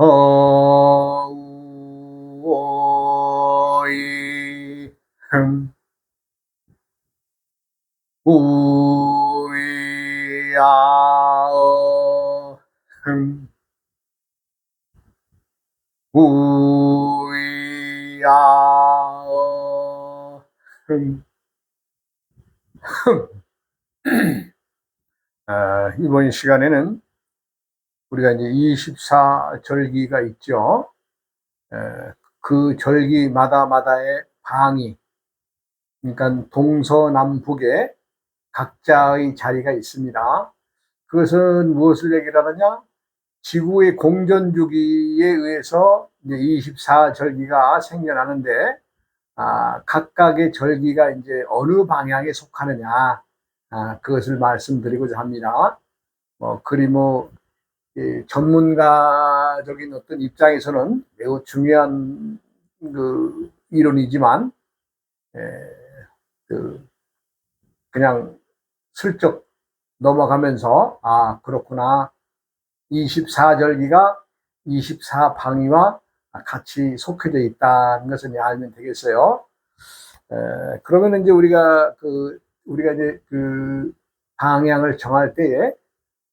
어우오이 우이야어 우이야어 이번 시간에는 우리가 이제 24절기가 있죠. 그 절기마다의 방위, 그러니까 동서남북에 각자의 자리가 있습니다. 그것은 무엇을 얘기하느냐? 지구의 공전주기에 의해서 이제 24절기가 생겨나는데, 각각의 절기가 이제 어느 방향에 속하느냐, 그것을 말씀드리고자 합니다. 그리 전문가적인 어떤 입장에서는 매우 중요한 그 이론이지만, 에, 그냥 슬쩍 넘어가면서, 그렇구나. 24절기가 24방위와 같이 속해져 있다는 것을 알면 되겠어요. 그러면 이제 우리가 이제 그 방향을 정할 때에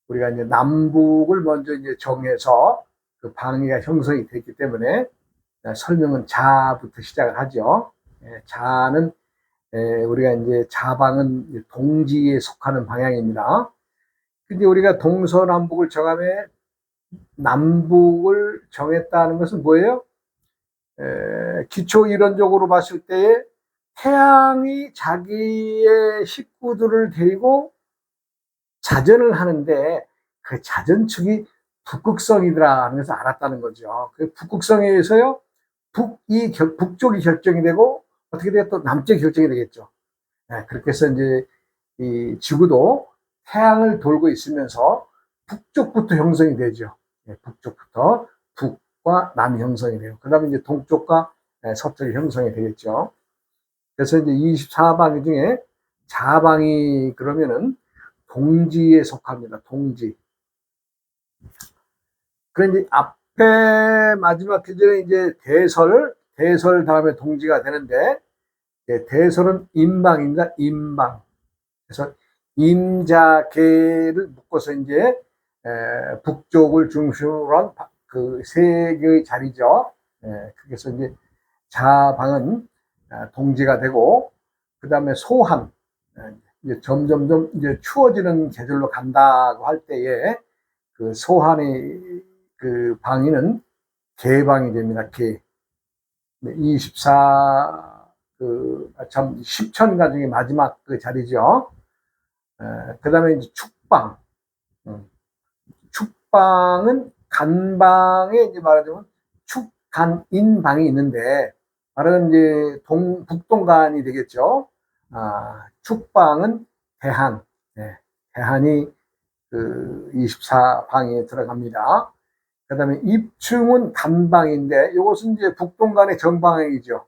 우리가 이제 남북을 먼저 이제 정해서 그 방위가 형성이 됐기 때문에 설명은 자부터 시작을 하죠. 자는 우리가 이제 자방은 동지에 속하는 방향입니다. 근데 우리가 동서남북을 정함에 남북을 정했다는 것은 뭐예요? 기초 이론적으로 봤을 때에 태양이 자기의 식구들을 데리고 자전을 하는데 그 자전축이 북극성이더라는 것을 알았다는 거죠. 그 북극성에 의해서요, 북쪽이 결정이 되고 어떻게 돼요? 또 남쪽이 결정이 되겠죠. 그렇게 해서 이제 이 지구도 태양을 돌고 있으면서 북쪽부터 형성이 되죠. 북쪽부터 북과 남이 형성이 돼요. 그 다음에 이제 동쪽과 서쪽이 형성이 되겠죠. 그래서 이제 24방위 중에 자방이 그러면은 동지에 속합니다. 동지. 그런데 앞에 마지막 기절에 이제 대설 다음에 동지가 되는데, 대설은 임방입니다. 임방. 그래서 임자계를 묶어서 이제 북쪽을 중심으로 한 그 세 개의 자리죠. 그래서 이제 자방은 동지가 되고, 그 다음에 소한, 이제 점점점 이제 추워지는 계절로 간다고 할 때에 그 소한의 그 방위는 개방이 됩니다. 개. 24, 참, 10천가 중에 마지막 그 자리죠. 그 다음에 이제 축방. 축방은 간방에 이제 말하자면 축간인방이 있는데, 말하자면 이제 북동간이 되겠죠. 축방은 대한, 대한이 그 24방에 들어갑니다. 그 다음에 입충은 간방인데, 이것은 이제 북동간의 정방이죠.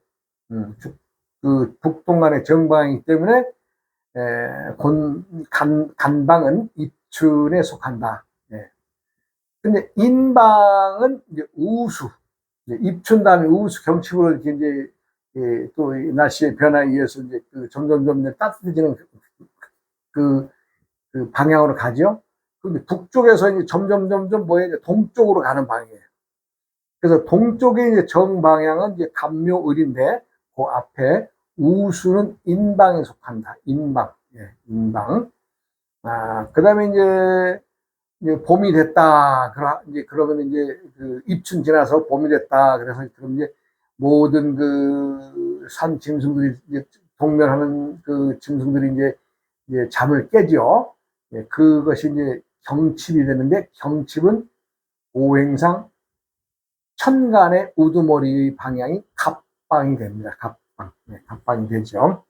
그 북동간의 정방이기 때문에, 간방은 입춘에 속한다. 근데 인방은 이제 우수, 입춘 다음에 우수 경칩으로 이제 또 날씨의 변화에 의해서 이제 점점 따뜻해지는 그 방향으로 가죠. 근데 북쪽에서 이제 점점 뭐예요? 동쪽으로 가는 방향이에요. 그래서 동쪽의 이제 정방향은 이제 갑묘을인데, 그 앞에 우수는 인방에 속한다. 인방. 인방. 그 다음에 이제 봄이 됐다. 그러면 이제 그 입춘 지나서 봄이 됐다. 그래서 그럼 이제 모든 그 산 짐승들이 이제 동면하는 그 짐승들이 이제 잠을 깨죠. 그것이 이제 경칩이 되는데, 경칩은 오행상 천간의 우두머리 방향이 갑방이 됩니다. 갑방. 갑방이 되죠.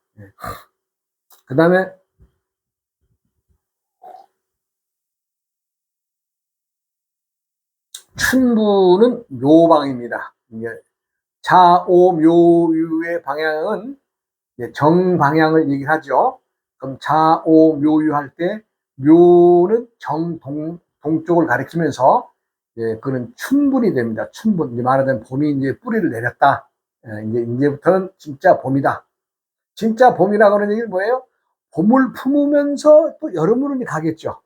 그 다음에 춘부는 묘방입니다. 자오묘유의 방향은 정방향을 얘기하죠. 그럼 자오묘유 할 때 묘는 동쪽을 가리키면서 예, 그는 춘분이 됩니다. 춘분. 이제 말하자면 봄이 이제 뿌리를 내렸다. 예, 이제부터는 진짜 봄이다. 진짜 봄이라고 하는 얘기는 뭐예요? 봄을 품으면서 또 여름으로 이제 가겠죠.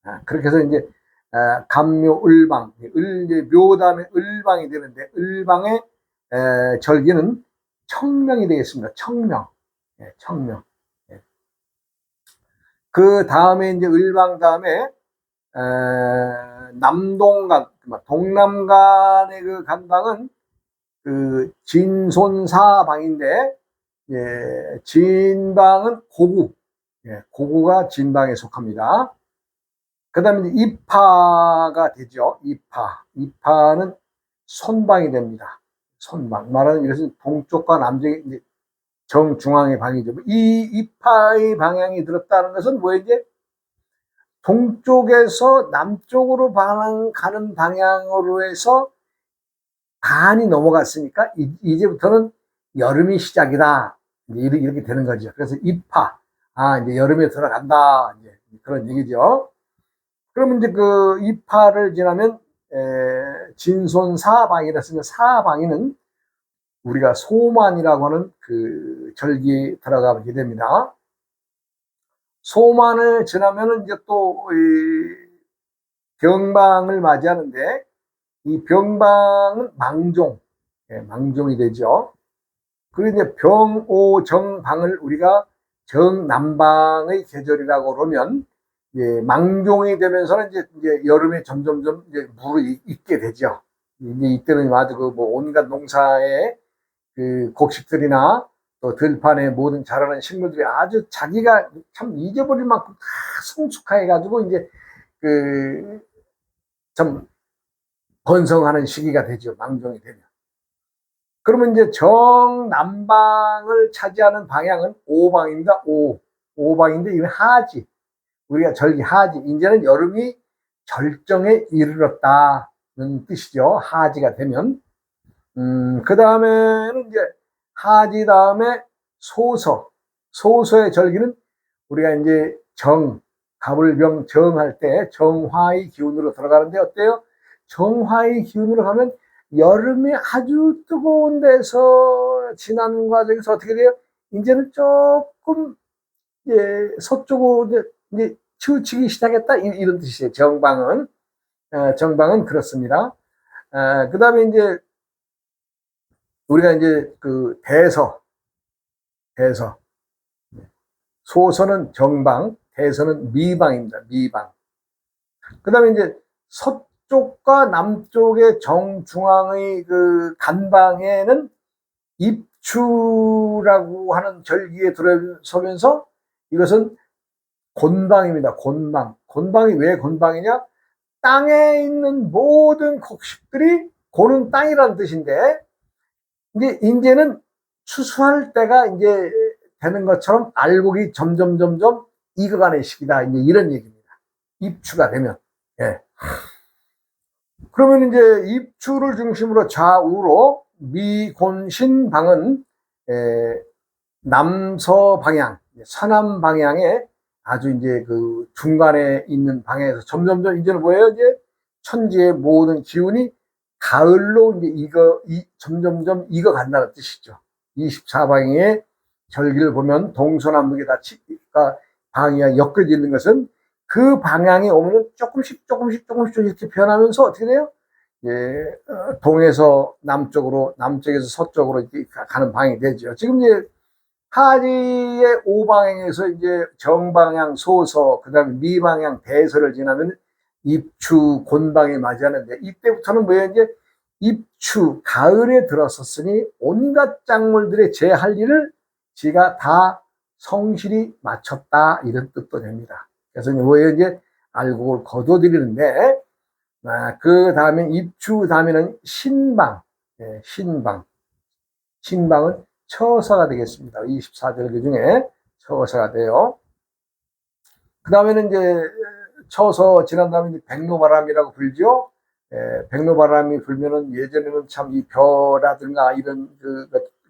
아, 그렇게 해서 이제, 감묘, 을방, 이제 묘 다음에 을방이 되는데, 을방의 절기는 청명이 되겠습니다. 청명. 예, 청명. 예. 그 다음에 이제 을방 다음에, 남동간, 동남간의 그 간방은 그 진손사방인데, 예, 진방은 고구, 예, 고구가 진방에 속합니다. 그 다음에 이파가 되죠. 이파는 손방이 됩니다. 손방. 말하는 이것은 동쪽과 남쪽의 정중앙의 방이죠. 이 이파의 방향이 들었다는 것은 뭐 이제 동쪽에서 남쪽으로 가는 방향으로 해서 반이 넘어갔으니까 이제부터는 여름이 시작이다. 이렇게 되는 거죠. 그래서 이파. 이제 여름에 들어간다. 이제 그런 얘기죠. 그러면 이제 그 이파를 지나면 진손사방이라 쓰면 사방이는 우리가 소만이라고 하는 그 절기에 들어가게 됩니다. 소만을 지나면은 이제 또 병방을 맞이하는데 이 병방은 망종, 예, 망종이 되죠. 그리고 이제 병오정방을 우리가 정남방의 계절이라고 그러면 예, 망종이 되면서는 이제 여름에 점점점 이제 물이 익게 되죠. 이제 이때는 아주 그 뭐 온갖 농사의 그 곡식들이나 또 들판에 모든 자라는 식물들이 아주 자기가 참 잊어버릴 만큼 다 성숙해 가지고 이제 그 좀 번성하는 시기가 되죠. 망종이 되면. 그러면 이제 정남방을 차지하는 방향은 오방입니다. 오방인데 이건 하지. 우리가 절기 하지. 이제는 여름이 절정에 이르렀다는 뜻이죠. 하지가 되면. 그 다음에는 이제 하지 다음에 소서. 소서의 절기는 우리가 이제 갑을병 정할 때 정화의 기운으로 들어가는데 어때요? 정화의 기운으로 가면 여름에 아주 뜨거운 데서 지나는 과정에서 어떻게 돼요? 이제는 조금 이제 서쪽으로 이제 치우치기 시작했다 이런 뜻이에요. 정방은 그렇습니다. 그 다음에 이제 우리가 이제 그 대서 소서는 정방, 대서는 미방입니다. 미방. 그 다음에 이제 서쪽과 남쪽의 정중앙의 그 간방에는 입추라고 하는 절기에 들어서면서 이것은 곤방입니다. 곤방이 왜 곤방이냐? 땅에 있는 모든 곡식들이 고는 땅이라는 뜻인데 이제는 추수할 때가 이제 되는 것처럼 알곡이 점점 익어가는 시기다. 이제 이런 얘기입니다. 입추가 되면. 예. 그러면 이제 입추를 중심으로 좌우로 미곤신방은 남서 방향, 서남 방향에 아주 이제 그 중간에 있는 방향에서 점점점 이제는 뭐예요? 이제 천지의 모든 기운이 가을로 이제 점점점 익어간다는 뜻이죠. 24방향의 절기를 보면 동서남북에 다 방향이 엮여져 있는 것은 그 방향에 오면은 조금씩 이렇게 변하면서 어떻게 돼요? 예, 동에서 남쪽으로, 남쪽에서 서쪽으로 이렇게 가는 방향이 되죠. 지금 이제 하지의 오방향에서 이제 정방향 소서, 그 다음에 미방향 대서를 지나면 입추 곤방에 맞이하는데 이때부터는 뭐예요? 이제 입추 가을에 들어섰으니 온갖 작물들의 제 할 일을 지가 다 성실히 마쳤다 이런 뜻도 됩니다. 그래서 뭐예요? 이제 알곡을 거둬들이는데 그 다음에 입추 다음에는 신방, 예, 신방은 처서가 되겠습니다. 24절기 중에 처서가 돼요. 그 다음에는 이제 처서 지난 다음에 이제 백로바람이라고 불죠. 백로바람이 불면은 예전에는 참 이 벼라든가 이런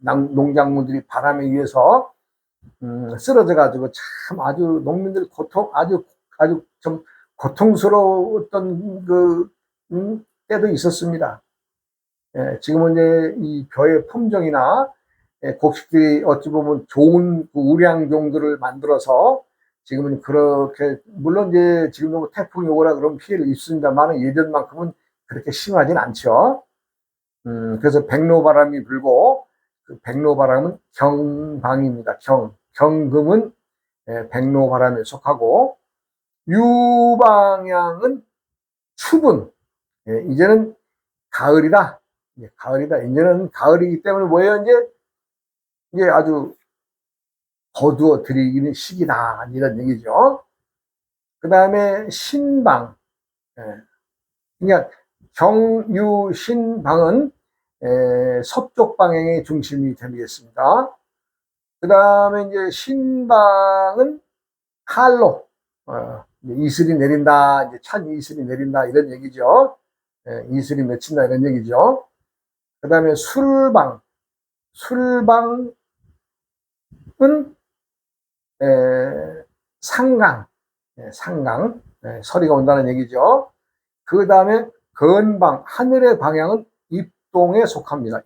농작물들이 바람에 의해서 쓰러져 가지고 참 아주 농민들 아주 좀 고통스러웠던 때도 있었습니다. 지금은 이제 이 벼의 품종이나 곡식들이 어찌 보면 좋은 우량종들을 만들어서 지금은 그렇게, 물론 이제 지금도 뭐 태풍이 오거나 그런 피해를 입습니다만 예전만큼은 그렇게 심하진 않죠. 그래서 백로바람이 불고, 그 백로바람은 경방입니다. 경금은 백로바람에 속하고, 유방향은 추분. 이제는 가을이다. 가을이다. 이제는 가을이기 때문에 뭐예요? 이제 아주 거두어 들이기는 시기다. 이런 얘기죠. 그 다음에 신방. 그러니까 경유신방은 서쪽 방향의 중심이 되겠습니다. 그 다음에 이제 신방은 한로, 이슬이 내린다, 이제 찬 이슬이 내린다, 이런 얘기죠. 이슬이 맺힌다, 이런 얘기죠. 그 다음에 술방은 상강, 서리가 온다는 얘기죠. 그 다음에 건방, 하늘의 방향은 입동에 속합니다.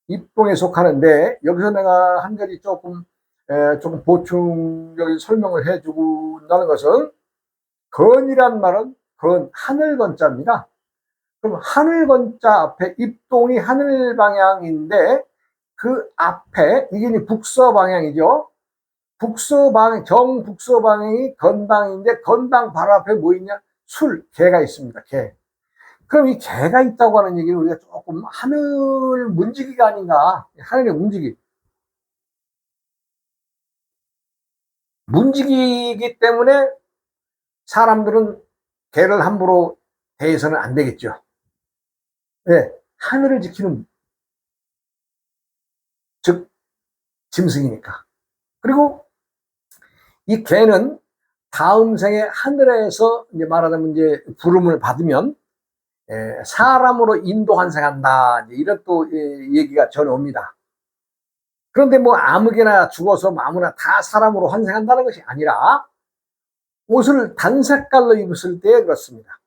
입동에 속하는데, 여기서 내가 한 가지 조금 보충적인 설명을 해주고있다는 것은, 건이란 말은 하늘 건자입니다. 그럼 하늘 건자 앞에 입동이 하늘 방향인데, 그 앞에, 이게 북서 방향이죠. 정북서 방향이 건방인데, 건방 바로 앞에 뭐 있냐? 개가 있습니다. 개. 그럼 이 개가 있다고 하는 얘기는 우리가 조금 하늘 문지기가 아닌가? 하늘의 문지기이기 때문에 사람들은 개를 함부로 대해서는 안 되겠죠. 네, 하늘을 지키는, 즉 짐승이니까. 그리고 이 개는 다음 생에 하늘에서 이제 말하자면 이제 부름을 받으면 사람으로 인도 환생한다, 이런 또 얘기가 전해옵니다. 그런데 뭐 아무개나 죽어서 아무나 다 사람으로 환생한다는 것이 아니라, 옷을 단 색깔로 입었을 때 그렇습니다.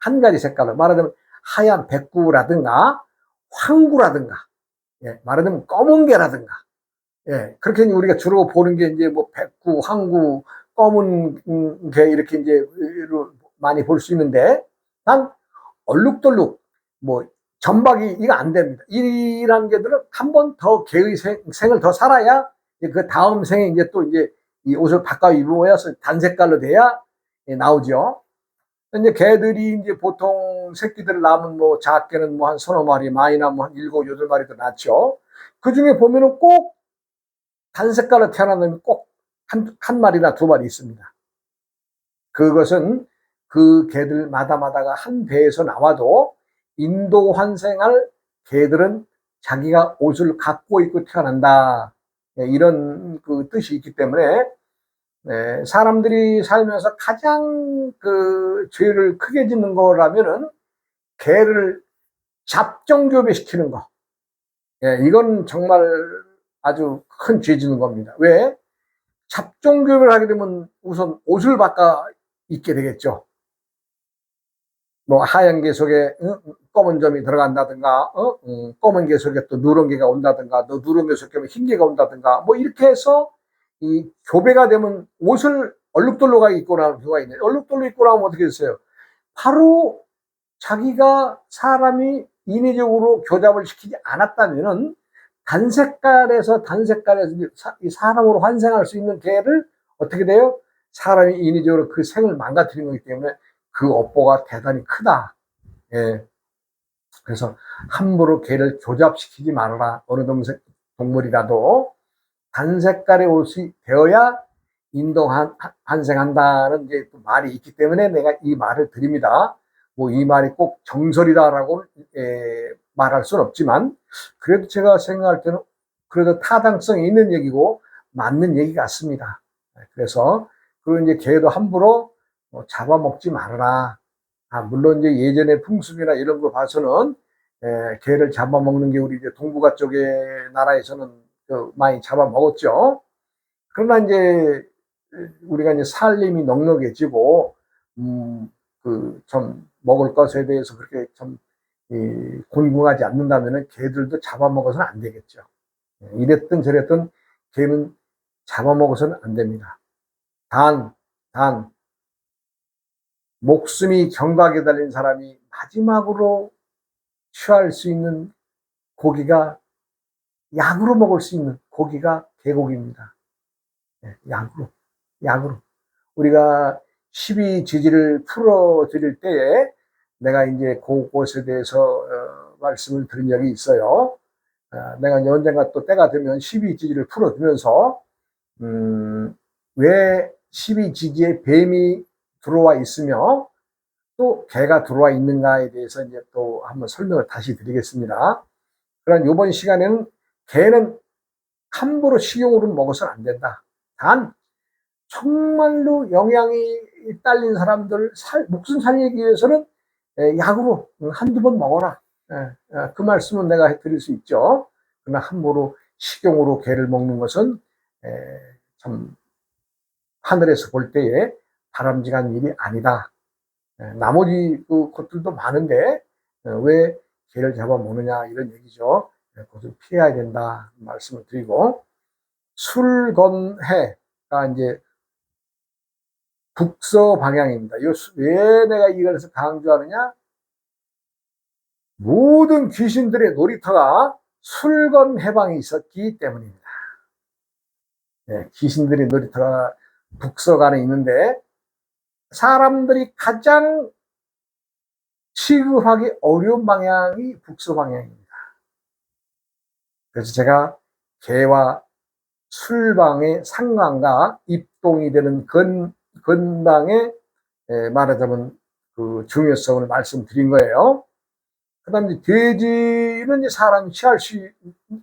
한 가지 색깔로 말하자면 하얀 백구라든가 황구라든가, 말하자면 검은 개라든가, 그렇게 우리가 주로 보는 게 이제 뭐 백구, 황구, 검은 개, 이렇게 이제 많이 볼 수 있는데, 난 얼룩덜룩, 뭐 점박이, 이거 안 됩니다. 이런 개들은 한 번 더 개의 생을 더 살아야 그 다음 생에 이제 또 이제 이 옷을 바꿔 입어야서 단 색깔로 돼야 나오죠. 이제 개들이 이제 보통 새끼들을 낳으면 뭐 작게는 뭐 한 서너 마리, 많이 낳으면 한 7, 8마리도 낳죠. 그 중에 보면은 꼭 단 색깔로 태어난 놈이 꼭 한 마리나 두 마리 있습니다. 그것은 그 개들마다가 한 배에서 나와도 인도 환생할 개들은 자기가 옷을 갖고 입고 태어난다, 이런 그 뜻이 있기 때문에, 사람들이 살면서 가장 그 죄를 크게 짓는 거라면은 개를 잡종교배시키는 거. 이건 정말 아주 큰 죄 짓는 겁니다. 왜? 잡종교배를 하게 되면 우선 옷을 바꿔 입게 되겠죠. 뭐 하얀 개 속에 검은 점이 들어간다든가, 검은 개 속에 또 누런 개가 온다든가, 또 누런 개 속에 흰 개가 온다든가, 뭐 이렇게 해서 이 교배가 되면 옷을 얼룩덜룩하게 입고 나오는 경우가 있네요. 얼룩덜룩 입고 나오면 어떻게 됐어요? 바로 자기가 사람이 인위적으로 교잡을 시키지 않았다면은 단색깔에서 사람으로 환생할 수 있는 개를 어떻게 돼요? 사람이 인위적으로 그 생을 망가뜨리는 거기 때문에 그 업보가 대단히 크다. 그래서 함부로 개를 교잡시키지 말아라. 어느 동물이라도 단색깔의 옷이 되어야 인도 환생한다는 이제 말이 있기 때문에 내가 이 말을 드립니다. 뭐 이 말이 꼭 정설이다라고 말할 수는 없지만, 그래도 제가 생각할 때는 그래도 타당성이 있는 얘기고 맞는 얘기 같습니다. 그래서 그 이제 개도 함부로 잡아먹지 말아라. 물론 이제 예전에 풍습이나 이런 거 봐서는 개를 잡아먹는 게 우리 이제 동북아 쪽의 나라에서는 많이 잡아먹었죠. 그러나 이제 우리가 이제 살림이 넉넉해지고 좀 먹을 것에 대해서 그렇게 좀 곤궁하지 않는다면 개들도 잡아먹어서는 안 되겠죠. 이랬든 저랬든 개는 잡아먹어서는 안 됩니다. 단 목숨이 경각에 달린 사람이 마지막으로 취할 수 있는 고기가, 약으로 먹을 수 있는 고기가 개고기입니다. 약으로. 우리가 12지지를 풀어드릴 때에 내가 이제 그것에 대해서 말씀을 드린 적이 있어요. 내가 언젠가 또 때가 되면 12지지를 풀어주면서 왜 12지지에 뱀이 들어와 있으며 또 개가 들어와 있는가에 대해서 이제 또 한번 설명을 다시 드리겠습니다. 그러나 이번 시간에는 개는 함부로 식용으로 먹어서는 안 된다. 단 정말로 영양이 딸린 사람들 목숨 살리기 위해서는 약으로 한두 번 먹어라. 그 말씀은 내가 드릴 수 있죠. 그러나 함부로 식용으로 개를 먹는 것은 참 하늘에서 볼 때에 바람직한 일이 아니다. 나머지 것들도 많은데 왜 개를 잡아먹느냐 이런 얘기죠. 그것을 피해야 된다 말씀을 드리고, 술건해가 이제 북서 방향입니다. 왜 내가 이걸 강조하느냐? 모든 귀신들의 놀이터가 술건 해방이 있었기 때문입니다. 귀신들의 놀이터가 북서간에 있는데 사람들이 가장 취급하기 어려운 방향이 북서 방향입니다. 그래서 제가 개와 술방의 상관과 입동이 되는 건방의 말하자면 그 중요성을 말씀드린 거예요. 그 다음에 돼지는 이제 사람이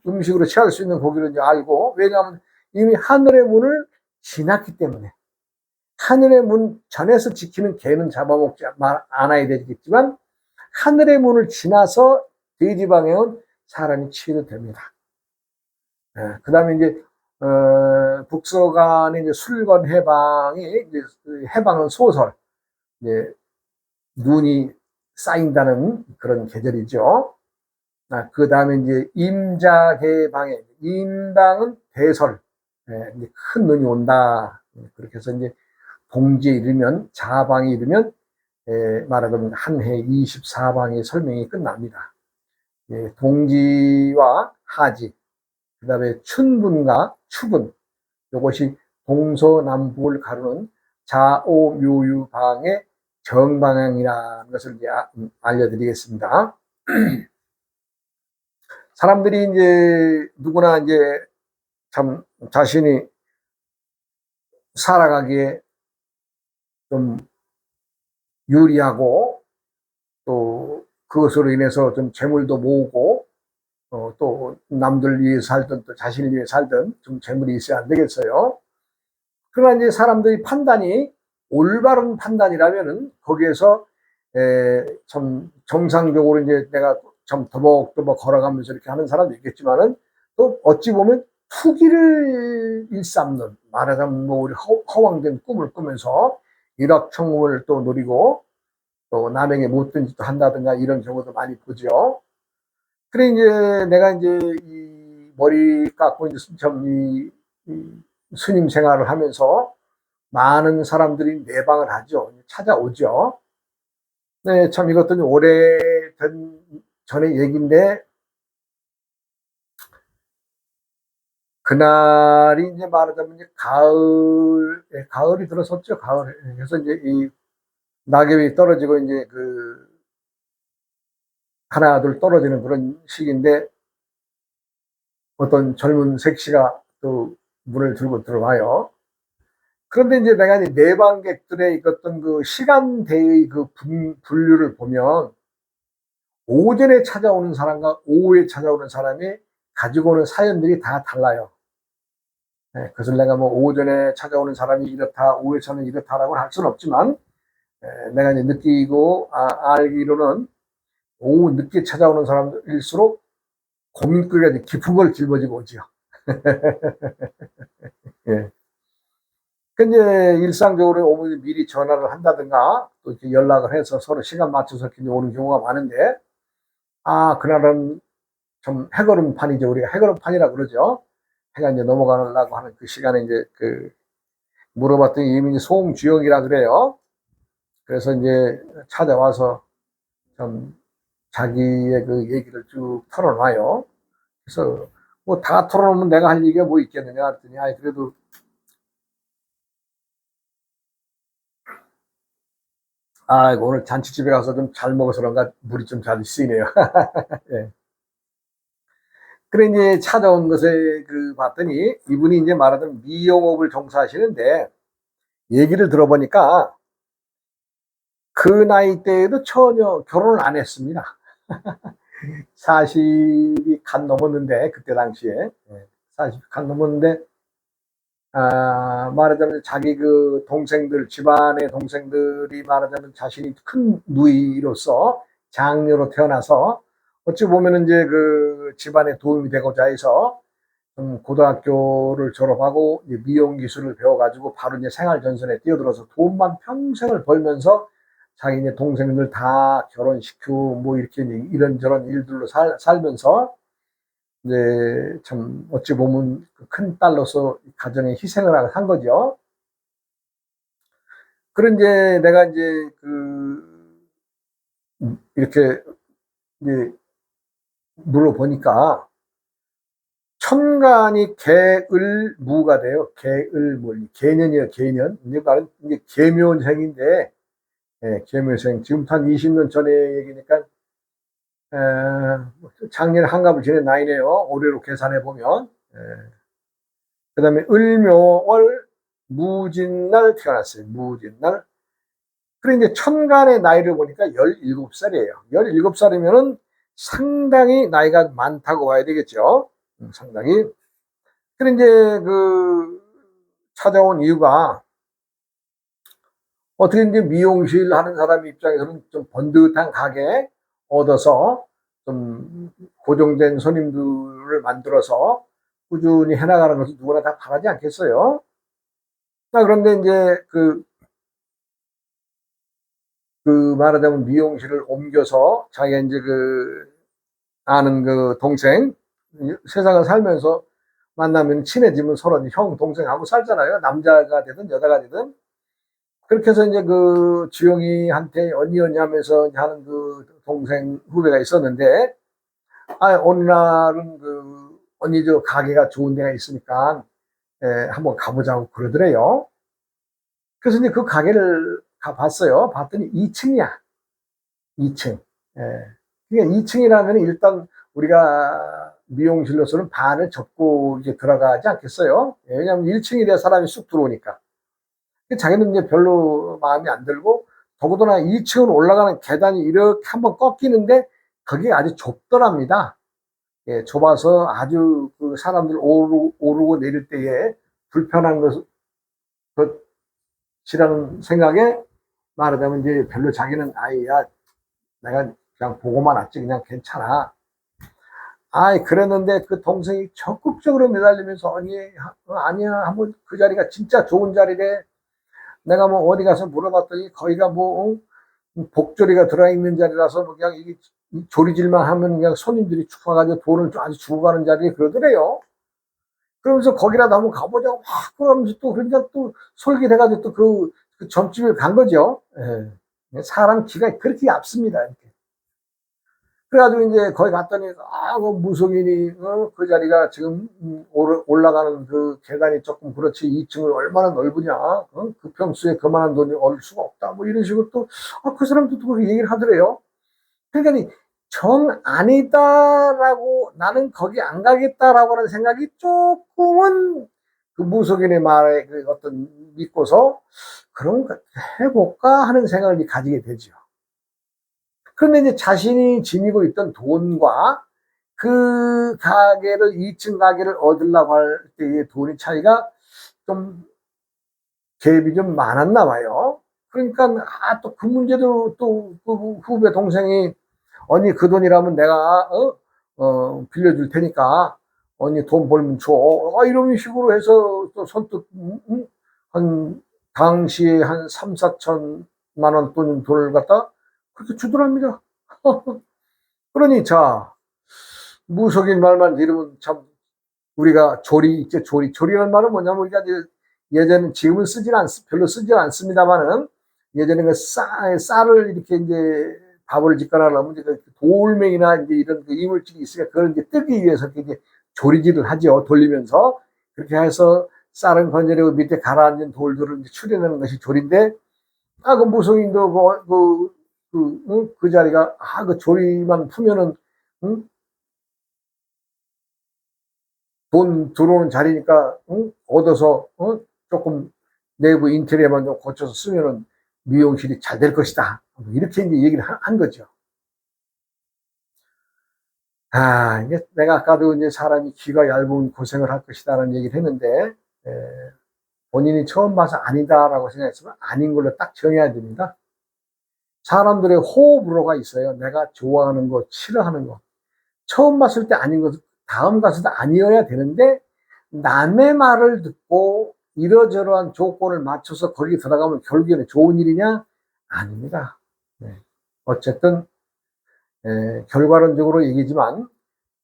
음식으로 취할 수 있는 고기를 이제 알고, 왜냐하면 이미 하늘의 문을 지났기 때문에. 하늘의 문 전에서 지키는 개는 잡아먹지 않아야 되겠지만 하늘의 문을 지나서 돼지 방향은 사람이 취해도 됩니다. 그 다음에 이제 북서간의 이제 술건 해방이 이제 해방은 소설, 이제 눈이 쌓인다는 그런 계절이죠. 그 다음에 이제 임자개방에, 임방은 대설, 이제 큰 눈이 온다. 그렇게 해서 이제 동지에 이르면, 자방에 이르면 말하자면 한 해 24방의 설명이 끝납니다. 동지와 하지, 그 다음에 춘분과 추분, 이것이 동서남북을 가르는 자오묘유방의 정방향이라는 것을 이제 알려드리겠습니다. 사람들이 이제 누구나 이제 참 자신이 살아가기에 좀 유리하고 또 그것으로 인해서 좀 재물도 모으고 또 남들 위해 살든 또 자신을 위해 살든 좀 재물이 있어야 안 되겠어요. 그러나 이제 사람들이 판단이 올바른 판단이라면은 거기에서 참 정상적으로 이제 내가 참 더벅더벅 걸어가면서 이렇게 하는 사람도 있겠지만은 또 어찌 보면 투기를 일삼는, 말하자면 뭐 우리 허황된 꿈을 꾸면서 일확천금을 또 노리고 또 남에게 못된 짓도 한다든가 이런 경우도 많이 보죠. 그래 이제 내가 이제 이 머리 깎고 이제 이 스님 생활을 하면서 많은 사람들이 내방을 하죠. 찾아오죠. 네, 참 이것도 오래된 전의 얘기인데, 그날이 이제 말하자면 이제 가을이 들어섰죠. 가을에. 그래서 이제 이 낙엽이 떨어지고 이제 하나 둘 떨어지는 그런 시기인데, 어떤 젊은 색시가 또 문을 들고 들어와요. 그런데 이제 내가 이제 내방객들의 어떤 그 시간대의 그 분류를 보면 오전에 찾아오는 사람과 오후에 찾아오는 사람이 가지고 오는 사연들이 다 달라요. 그래서 내가 뭐 오전에 찾아오는 사람이 이렇다, 오후에 찾아오는 이렇다라고 할 수는 없지만, 내가 이제 느끼고 알기로는 오후 늦게 찾아오는 사람일수록 고민거리가 깊은 걸 짊어지고 오죠. 예. 그 이제 일상적으로 어머니 미리 전화를 한다든가 또 이렇게 연락을 해서 서로 시간 맞춰서 이렇게 오는 경우가 많은데, 그날은 좀 해걸음판이죠. 우리가 해걸음판이라 그러죠. 해가 이제 넘어가려고 하는 그 시간에 이제 물어봤더니 이름이 송주영이라 그래요. 그래서 이제 찾아와서 좀 자기의 그 얘기를 쭉 털어놔요. 그래서 뭐 다 털어놓으면 내가 할 얘기가 뭐 있겠느냐 했더니, 그래도 오늘 잔치집에 가서 좀 잘 먹어서 그런가 물이 좀 잘 쓰이네요. 예. 그래 이제 찾아온 것에 봤더니 이분이 이제 말하던 미용업을 종사하시는데, 얘기를 들어보니까 그 나이 때에도 전혀 결혼을 안 했습니다. 40이 간 넘었는데, 그때 당시에 40이 간 넘었는데, 말하자면 자기 그 동생들, 집안의 동생들이 말하자면 자신이 큰 누이로서 장녀로 태어나서 어찌 보면은 이제 그 집안에 도움이 되고자 해서 고등학교를 졸업하고 이제 미용 기술을 배워가지고 바로 이제 생활 전선에 뛰어들어서 돈만 평생을 벌면서 자기 이제 동생들 다 결혼시키고 뭐 이렇게 이런저런 일들로 살면서 이제 참 어찌 보면 큰 딸로서 가정에 희생을 한 거죠. 그런 이제 내가 이제 이렇게 이제 물어보니까 천간이 개을무가 돼요. 개을무, 개년이에요. 개년. 이제 말은 이제 계묘생인데, 계묘생. 지금 한 20년 전의 얘기니까 작년에 한갑을 지낸 나이네요. 올해로 계산해 보면. 그 다음에 을묘월 무진날 태어났어요. 무진날. 그리고 이제 천간의 나이를 보니까 17살이에요. 17살이면은 상당히 나이가 많다고 봐야 되겠죠. 상당히. 그래 이제 찾아온 이유가, 어떻게 이제 미용실 하는 사람 입장에서는 좀 번듯한 가게 얻어서 좀 고정된 손님들을 만들어서 꾸준히 해나가는 것을 누구나 다 바라지 않겠어요? 그런데 이제 말하자면 미용실을 옮겨서 자기가 이제 아는 동생, 세상을 살면서 만나면 친해지면 서로 형, 동생하고 살잖아요. 남자가 되든 여자가 되든. 그렇게 해서 이제 주영이한테 언니 하면서 하는 동생 후배가 있었는데, 어느 날은 언니 가게가 좋은 데가 있으니까, 한번 가보자고 그러더래요. 그래서 이제 그 가게를 가봤어요. 봤더니 2층이야. 2층. 그러니까 2층이라면 일단 우리가 미용실로서는 반을 접고 이제 들어가지 않겠어요? 왜냐하면 1층에 대한 사람이 쑥 들어오니까. 자기는 이제 별로 마음에 안 들고, 더구나 2층으로 올라가는 계단이 이렇게 한번 꺾이는데 그게 아주 좁더랍니다. 좁아서 아주 사람들 오르고 내릴 때에 불편한 것이라는 생각에 말하자면 이제 별로 자기는 내가 그냥 보고만 왔지 그냥 괜찮아. 그랬는데 그 동생이 적극적으로 매달리면서 아니야 한번 그 자리가 진짜 좋은 자리래. 내가 뭐 어디 가서 물어봤더니 거기가 복조리가 들어있는 자리라서 그냥 이게 조리질만 하면 그냥 손님들이 와가지고 돈을 아주 주고 가는 자리에 그러더래요. 그러면서 거기라도 한번 가보자고 막 그러면서 또 그러니까 또 솔깃해가지고 또 그 점집에 간 거죠. 사람 기가 그렇게 얇습니다. 이렇게. 그래가지고 이제 거기 갔더니 그 무속인이 그 자리가 지금 올라가는 그 계단이 조금 그렇지 2층을 얼마나 넓으냐, 그 평수에 그만한 돈이 얻을 수가 없다 뭐 이런 식으로 또 그 사람도 또 그렇게 얘기를 하더래요. 그러니까 정 아니다라고 나는 거기 안 가겠다라고 하는 생각이 조금은 그 무속인의 말에 어떤 믿고서 그럼 해볼까 하는 생각을 가지게 되죠. 그런데 이제 자신이 지니고 있던 돈과 그 가게를 2층 가게를 얻으려고 할 때의 돈의 차이가 좀 갭이 좀 많았나 봐요. 그러니까 또 그 문제도 또 그 후배 동생이 언니 그 돈이라면 내가 빌려줄 테니까 언니 돈 벌면 줘. 이런 식으로 해서 또 선뜻 한, 당시에 한 3, 4천만 원 돈을 갖다 그렇게 주더랍니다. 그러니, 자, 무속인 말만 들으면 참, 우리가 조리, 있죠, 조리. 조리라는 말은 뭐냐면, 우리가 이제 예전에, 지금은 별로 쓰진 않습니다만은, 예전에 그 쌀을 이렇게 이제 밥을 짓거나 하면 이제 그 돌멩이나 이제 이런 그 이물질이 있으니까 그걸 이제 뜨기 위해서 이제 조리질을 하죠. 돌리면서. 그렇게 해서 쌀은 건져내고 밑에 가라앉은 돌들을 이제 추려내는 것이 조리인데, 그 무속인도 그 자리가, 그 조리만 푸면은, 응? 돈 들어오는 자리니까, 얻어서, 조금 내부 인테리어만 좀 고쳐서 쓰면은 미용실이 잘 될 것이다. 이렇게 이제 얘기를 한 거죠. 이게 내가 아까도 이제 사람이 귀가 얇은 고생을 할 것이다라는 얘기를 했는데, 본인이 처음 봐서 아니다라고 생각했으면 아닌 걸로 딱 정해야 됩니다. 사람들의 호불호가 있어요. 내가 좋아하는 거, 싫어하는 거. 처음 봤을 때 아닌 것은 다음 가서도 아니어야 되는데, 남의 말을 듣고 이러저러한 조건을 맞춰서 거기 들어가면 결국에는 좋은 일이냐? 아닙니다. 네. 어쨌든 결과론적으로 얘기지만,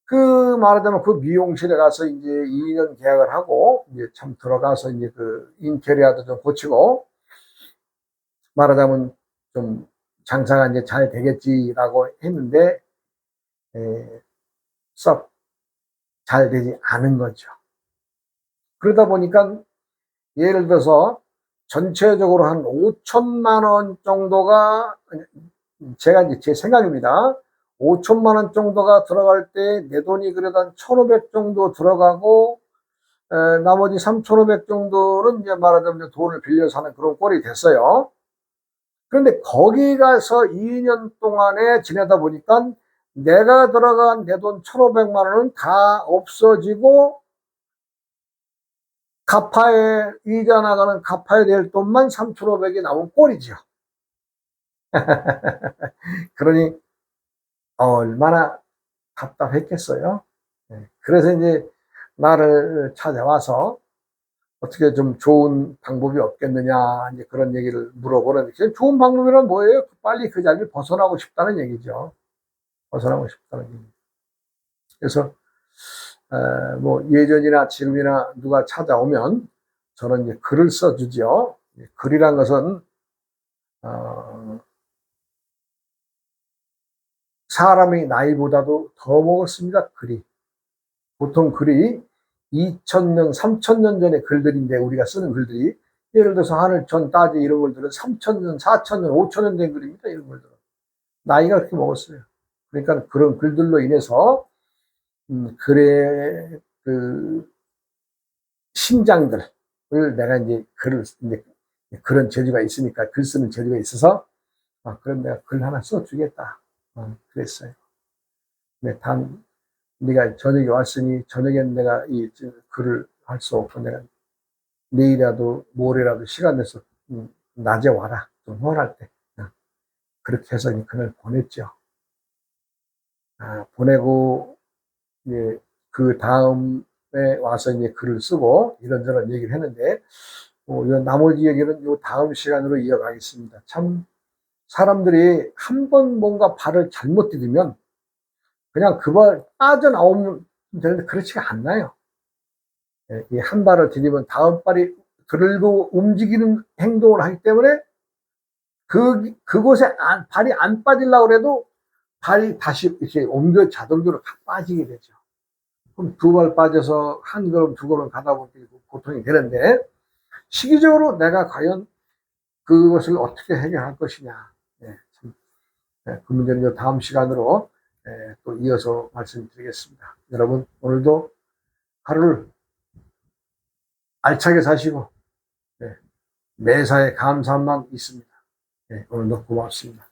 그 말하자면 그 미용실에 가서 이제 2년 계약을 하고 이제 참 들어가서 이제 그 인테리어도 좀 고치고, 말하자면 좀 장사가 이제 잘 되겠지라고 했는데 썩 잘 되지 않은 거죠. 그러다 보니까 예를 들어서 전체적으로 한 5천만 원 정도가, 제가 이제 제 생각입니다. 5천만 원 정도가 들어갈 때 내 돈이 그래도 한 1,500 정도 들어가고, 나머지 3,500 정도는 이제 말하자면 돈을 빌려서 하는 그런 꼴이 됐어요. 그런데 거기 가서 2년 동안에 지내다 보니까 내가 들어간 내 돈 1,500만 원은 다 없어지고, 이자 나가는 갚아야 될 돈만 3,500이 남은 꼴이죠. 그러니 얼마나 답답했겠어요. 그래서 이제 나를 찾아와서 어떻게 좀 좋은 방법이 없겠느냐, 이제 그런 얘기를 물어보는데, 좋은 방법이란 뭐예요? 빨리 그 자리를 벗어나고 싶다는 얘기죠. 벗어나고 싶다는 얘기. 그래서 뭐 예전이나 지금이나 누가 찾아오면 저는 이제 글을 써주죠. 글이란 것은 사람의 나이보다도 더 먹었습니다. 글이. 보통 글이 2,000년, 3,000년 전의 글들인데, 우리가 쓰는 글들이, 예를 들어서 하늘천, 따지 이런 글들은 3,000년, 4,000년, 5,000년 된 글입니다. 이런 글들은. 나이가 그렇게 먹었어요. 그러니까 그런 글들로 인해서 글의 그 신장들을 내가 이제 이제 그런 재주가 있으니까, 글 쓰는 재주가 있어서, 그럼 내가 글 하나 써주겠다. 그랬어요. 네, 네가 저녁에 왔으니 저녁엔 내가 이 글을 할 수 없고, 내가 내일이라도 모레라도 시간 내서 낮에 와라. 좀 혼할 때. 그렇게 해서 글을 보냈죠. 보내고 이제 그 다음에 와서 이제 글을 쓰고 이런저런 얘기를 했는데, 나머지 얘기는 이 다음 시간으로 이어가겠습니다. 참, 사람들이 한 번 뭔가 발을 잘못 디디면 그냥 그 발 빠져나오면 되는데 그렇지가 않나요? 이 한 발을 디디면 다음 발이 들고 움직이는 행동을 하기 때문에 그곳에 발이 안 빠지려고 해도 발이 다시 이렇게 자동적으로 빠지게 되죠. 그럼 두 발 빠져서 한 걸음, 두 걸음 가다 보니 고통이 되는데, 시기적으로 내가 과연 그것을 어떻게 해결할 것이냐. 그 문제는 다음 시간으로 또 이어서 말씀드리겠습니다. 여러분, 오늘도 하루를 알차게 사시고 매사에 감사함만 있습니다. 오늘도 고맙습니다.